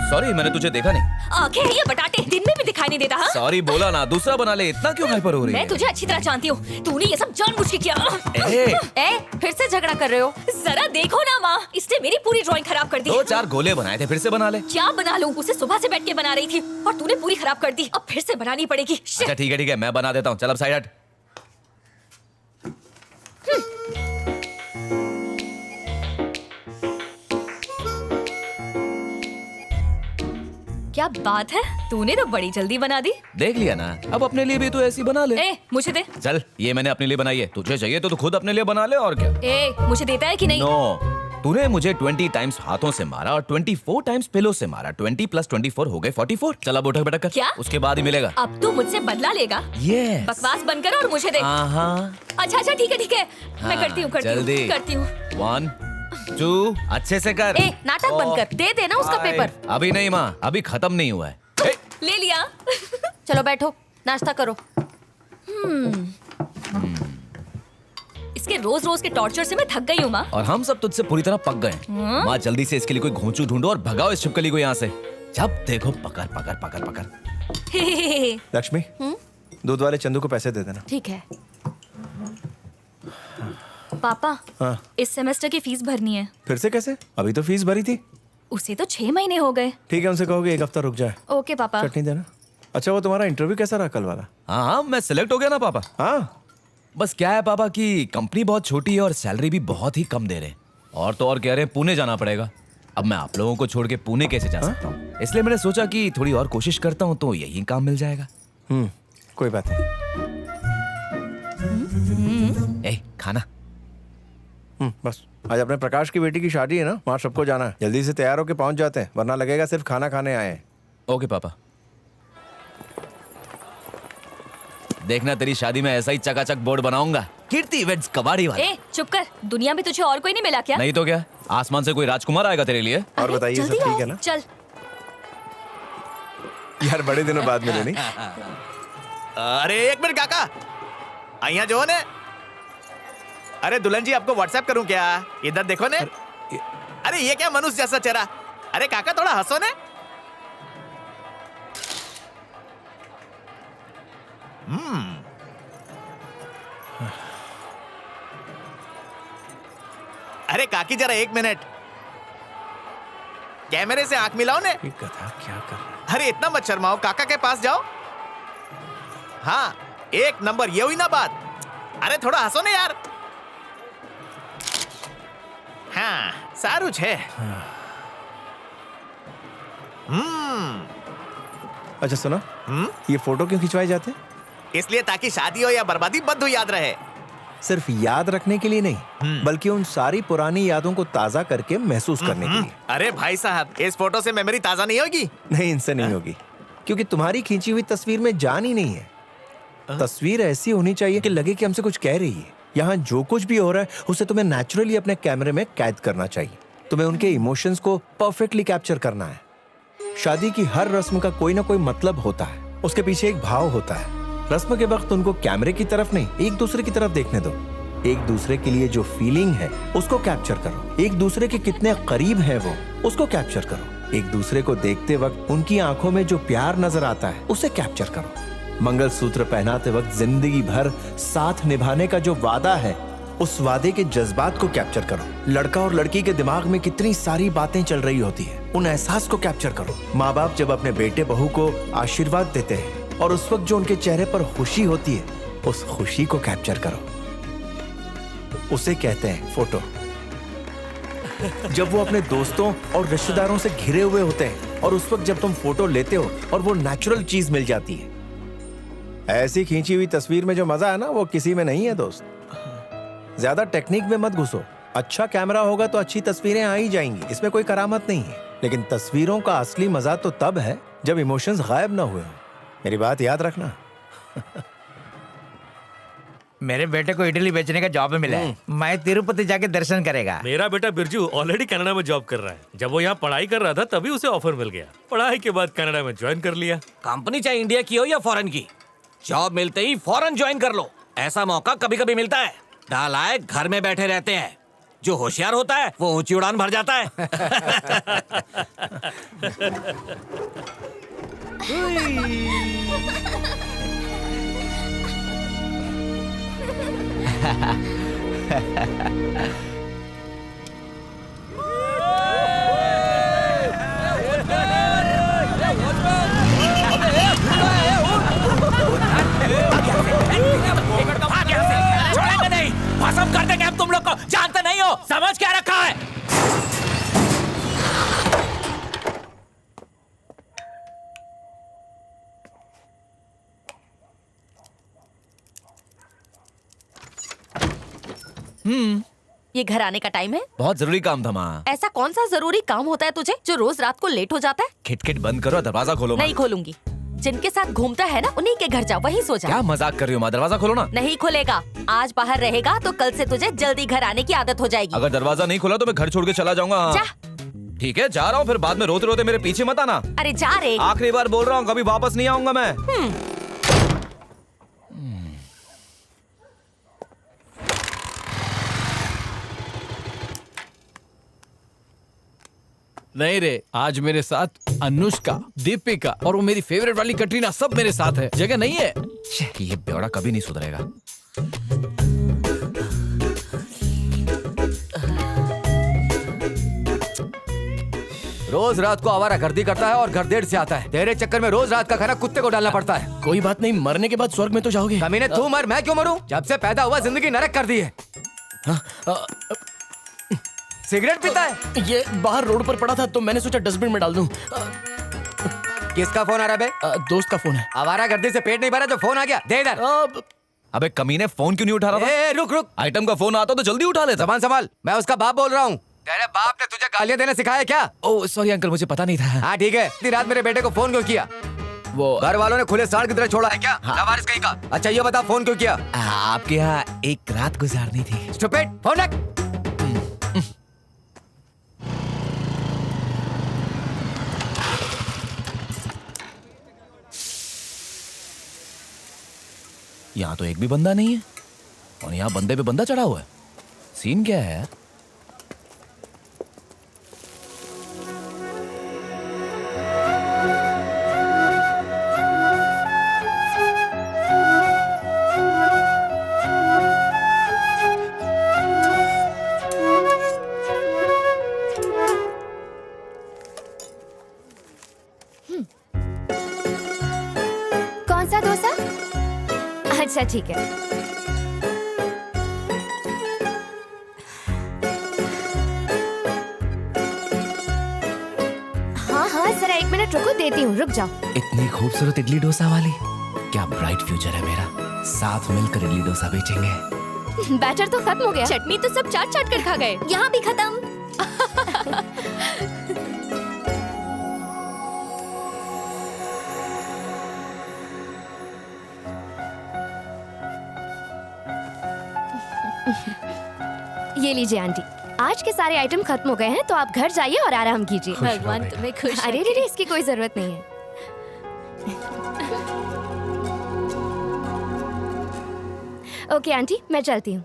Sorry, मैंने तुझे देखा नहीं। आंखें हैं ये बटाटे, दिन में भी दिखाई नहीं देता। हाँ? सॉरी बोला ना, दूसरा बना ले। इतना क्यों हाइपर हो रही है? मैं तुझे अच्छी तरह जानती हूँ, तूने ये सब जानबूझ के किया। फिर से झगड़ा कर रहे हो? जरा देखो ना माँ, इसने मेरी पूरी ड्राइंग खराब कर दी। 2-4 गोले बनाए थे, फिर से बना ले। क्या बना लूँ? उसे सुबह से बैठ के बना रही थी और तूने पूरी खराब कर दी। अब फिर से बनानी पड़ेगी। अच्छा ठीक है, मैं बना देता हूँ। चल अब साइड हट। क्या बात है, तूने तो बड़ी जल्दी बना दी। देख लिया ना, अब अपने लिए भी तो ऐसी बना ले। मुझे दे। चल, ये मैंने अपने लिए बनाई है, तुझे चाहिए तो तू खुद अपने लिए बना ले। और क्या? मुझे देता है कि नहीं? नो, तूने मुझे 20 टाइम्स हाथों से मारा और 24 टाइम्स पिलो से मारा। 20 + 24 हो गए 44। चल अब उठक बैठक कर। क्या? उसके बाद ही मिलेगा। अब तू मुझसे बदला लेगा? Yes। बकवास बंद कर और मुझे दे। अच्छा ठीक है, मैं करती हूँ। 1 2 अच्छे से कर। नाटक बंद कर, दे देना उसका पेपर। अभी नहीं माँ, अभी खत्म नहीं हुआ है। ले लिया। चलो बैठो, नाश्ता करो। इसके रोज रोज के टॉर्चर से मैं थक गई हूँ माँ। और हम सब तुझसे पूरी तरह पक गए। माँ जल्दी से इसके लिए कोई घोंचू ढूंढो और भगाओ इस छिपकली को यहाँ से। जब देखो पकड़ पकड़ पकड़ पकड़। लक्ष्मी, दूध वाले चंदू को पैसे दे देना। ठीक है। पापा, हाँ। इस सेमेस्टर की फीस भरनी है। फिर से कैसे? अभी तो फीस भरी थी। उसे तो 6 महीने हो गए। ठीक है, उनसे कहोगे 1 हफ्ता रुक जाए। ओके पापा। चटनी देना। अच्छा, वो तुम्हारा इंटरव्यू कैसा रहा कल वाला? हाँ, मैं सिलेक्ट हो गया ना पापा। हाँ, बस क्या है पापा कि कंपनी बहुत छोटी है और सैलरी भी बहुत ही कम दे रहे हैं। और तो और कह रहे हैं पुणे जाना पड़ेगा। अब मैं आप लोगों को छोड़ के पुणे कैसे जा सकता हूँ? इसलिए मैंने सोचा कि थोड़ी और कोशिश करता हूँ तो यही काम मिल जाएगा। कोई बात नहीं। खाना। बस आज अपने प्रकाश की बेटी की शादी है ना, वहाँ सबको जाना है। जल्दी से तैयार होके पहुंच जाते हैं, वरना लगेगा सिर्फ खाना खाने आए हैं। ओके पापा। देखना तेरी शादी में ऐसा ही चकाचक बोर्ड बनाऊंगा, कीर्ति इवेंट्स कबाड़ी वाला। चुप कर, दुनिया में तुझे और कोई नहीं मिला क्या? नहीं तो क्या, आसमान से कोई राजकुमार आएगा तेरे लिए। और बताइए, सब ठीक है ना? चल यार बड़े दिनों बाद मिले नहीं? अरे 1 मिनट काका, અહીંયા जो ने। अरे दुल्हन जी, आपको व्हाट्सएप करूं क्या? इधर देखो ने। अरे ये क्या मनुष्य जैसा चेहरा। अरे काका थोड़ा हंसो ने। अरे काकी जरा 1 मिनट, कैमरे से आंख मिलाओ ने। गधा क्या कर रहा है? अरे इतना मत शर्माओ, काका के पास जाओ। हाँ 1 नंबर, ये हुई ना बात। अरे थोड़ा हंसो ने यार। हाँ सारू छे। अच्छा सुनो, ये फोटो क्यों खिंचवाए जाते हैं? इसलिए ताकि शादी हो या बर्बादी बद्दू याद रहे। सिर्फ याद रखने के लिए नहीं, बल्कि उन सारी पुरानी यादों को ताजा करके महसूस करने के लिए। अरे भाई साहब, इस फोटो से मेमोरी ताजा नहीं होगी? नहीं, इनसे नहीं होगी, क्योंकि तुम्हारी खींची हुई तस्वीर में जान ही नहीं है। तस्वीर ऐसी होनी चाहिए कि लगे कि हमसे कुछ कह रही है। यहाँ जो कुछ भी हो रहा है उसे तुम्हें नेचुरली अपने कैमरे में कैद करना चाहिए। तुम्हें उनके इमोशंस को परफेक्टली कैप्चर करना है। शादी की हर रस्म का कोई ना कोई मतलब होता है, उसके पीछे एक भाव होता है। रस्म के वक्त उनको कैमरे की तरफ नहीं, एक दूसरे की तरफ देखने दो। एक दूसरे के लिए जो फीलिंग है उसको कैप्चर करो। एक दूसरे के कितने करीब है वो, उसको कैप्चर करो। एक दूसरे को देखते वक्त उनकी आंखों में जो प्यार नजर आता है उसे कैप्चर करो। मंगलसूत्र पहनाते वक्त जिंदगी भर साथ निभाने का जो वादा है, उस वादे के जज्बात को कैप्चर करो। लड़का और लड़की के दिमाग में कितनी सारी बातें चल रही होती है, उन एहसास को कैप्चर करो। माँ बाप जब अपने बेटे बहू को आशीर्वाद देते हैं और उस वक्त जो उनके चेहरे पर खुशी होती है, उस खुशी को कैप्चर करो। उसे कहते हैं फोटो। जब वो अपने दोस्तों और रिश्तेदारों से घिरे हुए होते हैं और उस वक्त जब तुम फोटो लेते हो और वो नेचुरल चीज मिल जाती है। ऐसी खींची हुई तस्वीर में जो मजा है ना, वो किसी में नहीं है दोस्त। ज्यादा टेक्निक में मत घुसो। अच्छा कैमरा होगा तो अच्छी तस्वीरें आ ही जाएंगी, इसमें कोई करामत नहीं है। लेकिन तस्वीरों का असली मजा तो तब है जब इमोशंस गायब ना हुए हो। मेरी बात याद रखना। मेरे बेटे को इटली बेचने का जॉब मिला है। मैं तिरुपति जाके दर्शन करेगा। मेरा बेटा बिरजू ऑलरेडी कनाडा में जॉब कर रहा है। जब वो यहाँ पढ़ाई कर रहा था तभी उसे ऑफर मिल गया। पढ़ाई के बाद कनाडा में ज्वाइन कर लिया। कंपनी चाहे इंडिया की हो या फॉरेन की, जॉब मिलते ही फॉरेन ज्वाइन कर लो। ऐसा मौका कभी कभी मिलता है। नालायक घर में बैठे रहते हैं। जो होशियार होता है वो ऊंची उड़ान भर जाता है। छोड़ेंगे नहीं, भस्म कर देंगे हम तुम लोग को। जानते नहीं हो समझ क्या रखा है? ये घर आने का टाइम है? बहुत जरूरी काम था माँ। ऐसा कौन सा जरूरी काम होता है तुझे जो रोज रात को लेट हो जाता है? खिटखिट बंद करो, दरवाजा खोलो माँ। नहीं खोलूंगी। जिनके साथ घूमता है ना उन्हीं के घर जा, वहीं सो जा। क्या मजाक कर रही हो माँ? दरवाजा खोलो ना। नहीं खुलेगा। आज बाहर रहेगा तो कल से तुझे जल्दी घर आने की आदत हो जाएगी। अगर दरवाजा नहीं खोला तो मैं घर छोड़ के चला जाऊंगा। हाँ। जा। ठीक है, जा रहा हूँ, फिर बाद में रोते रोते मेरे पीछे मत आना। अरे जा रे। आखिरी बार बोल रहा हूँ, कभी वापस नहीं आऊंगा मैं। नहीं रे, आज मेरे साथ अनुष्का, दीपिका और वो मेरी फेवरेट वाली कटरीना सब मेरे साथ है। जगह नहीं है। ये बेवड़ा कभी नहीं सुधरेगा। रोज रात को आवारागर्दी करता है और घर देर से आता है। तेरे चक्कर में रोज रात का खाना कुत्ते को डालना पड़ता है। कोई बात नहीं, मरने के बाद स्वर्ग में तो जाओगे। कमीने तू मर, मैं क्यों मरूं? जब से पैदा हुआ जिंदगी नरक कर दी है। सिगरेट पीता है? ये बाहर रोड पर पड़ा था तो मैंने सोचा डस्टबिन में डाल दूं। किसका फोन आ रहा है बे? दोस्त का फोन है। आवारागर्दी से पेट नहीं भरा जो फोन आ गया? दे इधर। अबे कमीने, फोन क्यों नहीं उठा रहा था? ए, रुक रुक। आइटम का फोन आता तो जल्दी उठा लेता। जबान संभाल, मैं उसका बाप बोल रहा हूँ। तेरे बाप ने तुझे गालियां देना सिखाया क्या? ओह सॉरी अंकल, मुझे पता नहीं था। हाँ ठीक है। इतनी रात मेरे बेटे को फोन क्यों किया? वो घर वालों ने खुले सांड की तरह छोड़ा है क्या? लावारिस कहीं का। अच्छा ये बता, फोन क्यों किया? आपके यहाँ एक रात गुजारनी थी। स्टूपिड, फोन रख। यहाँ तो एक भी बंदा नहीं है और यहाँ बंदे पे बंदा चढ़ा हुआ है। सीन क्या है? कौन सा डोसा? अच्छा ठीक है। हाँ हाँ जरा 1 मिनट रुको, देती हूँ, रुक जाओ। इतनी खूबसूरत इडली डोसा वाली, क्या ब्राइट फ्यूचर है मेरा। साथ मिलकर इडली डोसा बेचेंगे। बैटर तो खत्म हो गया। चटनी तो सब चाट चाट कर खा गए। यहाँ भी खत्म। ये लीजिए आंटी, आज के सारे आइटम खत्म हो गए हैं तो आप घर जाइए और आराम कीजिए। भगवान तुम्हें खुश अरे रखे। रे, इसकी कोई जरूरत नहीं है। ओके आंटी, मैं चलती हूँ।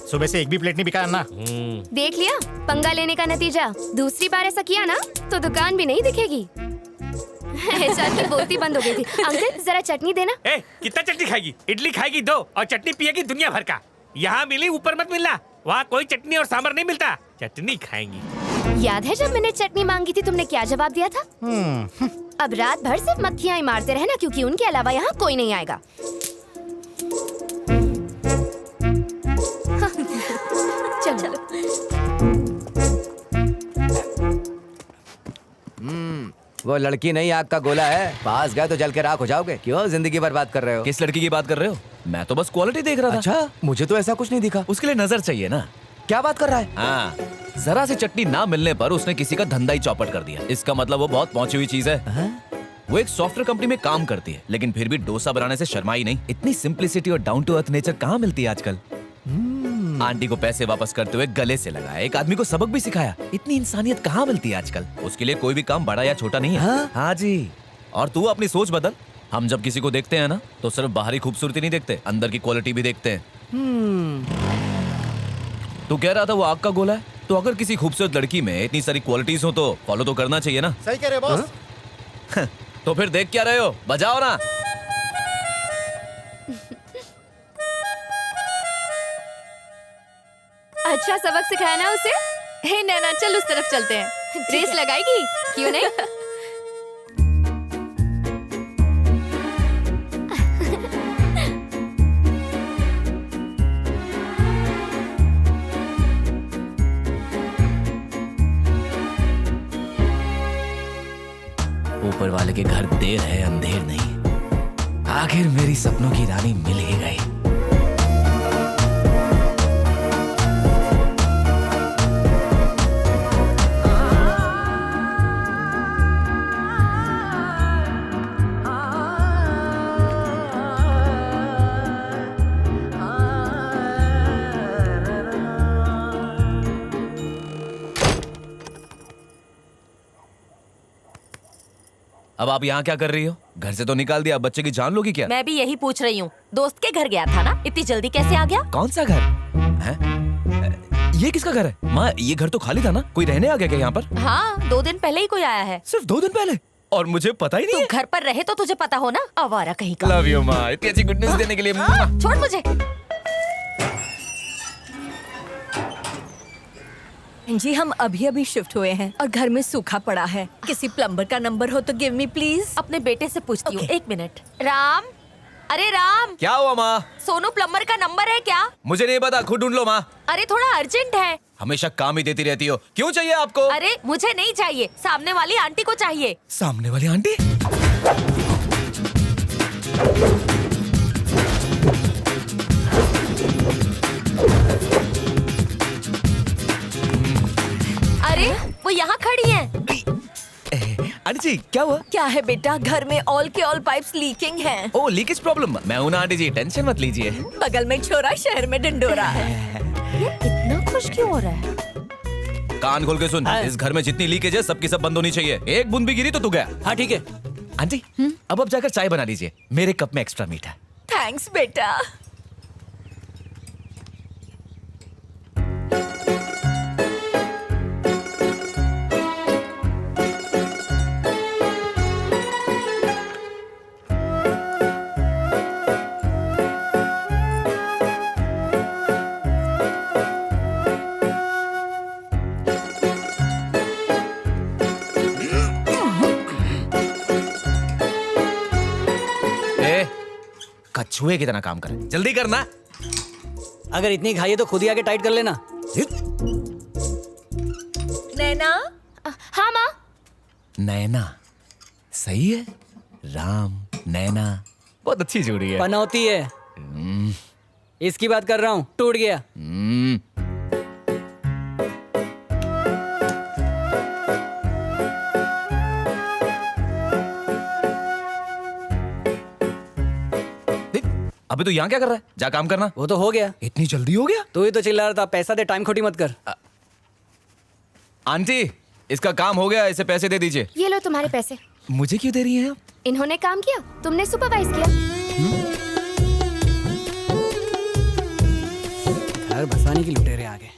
सुबह से एक भी प्लेट नहीं बिका ना। देख लिया पंगा लेने का नतीजा। दूसरी बार ऐसा किया ना तो दुकान भी नहीं दिखेगी। सर की बोलती बंद हो गई थी। अंकल जरा चटनी देना। ए, कितना चटनी खाएगी? इडली खाएगी 2 और चटनी पिएगी दुनिया भर का। यहाँ मिली ऊपर मत मिलना, वहाँ कोई चटनी और सांभर नहीं मिलता। चटनी खाएंगी। याद है जब मैंने चटनी मांगी थी तुमने क्या जवाब दिया था? अब रात भर सिर्फ मक्खियाँ ही मारते रहना क्योंकि उनके अलावा यहाँ कोई नहीं आएगा। चलो। वो लड़की नहीं आग का गोला है, पास गए तो जल के राख हो जाओगे। क्यों जिंदगी बर्बाद कर रहे हो? किस लड़की की बात कर रहे हो? मैं तो बस क्वालिटी देख रहा था। अच्छा, मुझे तो ऐसा कुछ नहीं दिखा। उसके लिए नजर चाहिए ना। क्या बात कर रहा है? हाँ, जरा सी चटनी ना मिलने पर उसने किसी का धंधा ही चौपट कर दिया। इसका मतलब वो बहुत पहुंची हुई चीज है। वो एक सॉफ्टवेयर कंपनी में काम करती है, लेकिन फिर भी डोसा बनाने से शर्माई नहीं। इतनी सिंप्लिसिटी और डाउन टू अर्थ नेचर कहाँ मिलती है आजकल। आंटी को पैसे वापस करते हुए गले से लगाया, एक आदमी को सबक भी सिखाया। इतनी इंसानियत कहाँ मिलती है आजकल। उसके लिए कोई भी काम बड़ा या छोटा नहीं है। हाँ जी, और तू अपनी सोच बदल। हम जब किसी को देखते हैं ना तो सिर्फ बाहरी खूबसूरती नहीं देखते, अंदर की क्वालिटी भी देखते हैं। तू कह रहा था वो आग का गोला है, तो अगर किसी खूबसूरत लड़की में इतनी सारी क्वालिटीज हो तो फॉलो तो करना चाहिए ना। सही कह रहे बॉस। तो फिर देख क्या रहे हो, बजाओ ना। अच्छा सबक सिखाया ना उसे। हे नैना चल उस तरफ चलते हैं, रेस लगाएगी क्यों नहीं। ऊपर वाले के घर देर है अंधेर नहीं, आखिर मेरी सपनों की रानी मिल ही गई। अब आप यहाँ क्या कर रही हो? घर से तो निकाल दिया, बच्चे की जान लोगी क्या? मैं भी यही पूछ रही हूँ, दोस्त के घर गया था ना, इतनी जल्दी कैसे आ गया? कौन सा घर है? ये किसका घर है? माँ ये घर तो खाली था ना, कोई रहने आ गया क्या यहाँ पर? हाँ 2 दिन पहले ही कोई आया है। सिर्फ 2 दिन पहले? और मुझे पता ही नहीं तू घर पर रहे तो तुझे पता हो ना, आवारा कहीं का। लव यू माँ, इतनी अच्छी गुड न्यूज़ देने के लिए। छोड़ मुझे। जी हम अभी अभी शिफ्ट हुए हैं और घर में सूखा पड़ा है, किसी प्लम्बर का नंबर हो तो गिव मी प्लीज। अपने बेटे से पूछती हूँ, 1 मिनट। राम, अरे राम। क्या हुआ माँ? सोनू प्लम्बर का नंबर है क्या? मुझे नहीं पता, खुद ढूंढ लो माँ। अरे थोड़ा अर्जेंट है। हमेशा काम ही देती रहती हो, क्यों चाहिए आपको? अरे मुझे नहीं चाहिए, सामने वाली आंटी को चाहिए। सामने वाली आंटी? अरे वो यहाँ खड़ी हैं। आंटी जी क्या हुआ? क्या है बेटा, घर में ऑल के ऑल पाइप्स लीकिंग हैं। ओ लीकेज प्रॉब्लम, मैं हूं ना आंटी जी, टेंशन मत लीजिए। बगल में छोरा शहर में डंडोरा है। ये इतना खुश क्यों हो रहा है? कान खोल के सुन, इस घर में जितनी लीकेज है सबकी सब बंद होनी चाहिए, एक बूंद भी गिरी तो तू गया। हाँ ठीक है। आंटी अब आप जाकर चाय बना लीजिए, मेरे कप में एक्स्ट्रा मीठा। थैंक्स बेटा। कछुए की तरह काम कर, जल्दी करना। अगर इतनी खाई है तो खुद ही आके टाइट कर लेना। नैना। हाँ माँ। नैना सही है, राम नैना बहुत अच्छी जोड़ी है। पनौती है। इसकी बात कर रहा हूँ, टूट गया। अभी तो यहाँ क्या कर रहा है? जा काम करना। वो तो हो गया। इतनी जल्दी हो गया? तू ही तो चिल्ला रहा था, पैसा दे, टाइम खोटी मत कर। आंटी इसका काम हो गया, इसे पैसे दे दीजिए। ये लो तुम्हारे पैसे। मुझे क्यों दे रही हैं आप? इन्होंने काम किया, तुमने सुपरवाइज किया। घर बसाने की लुटेरे आ गए।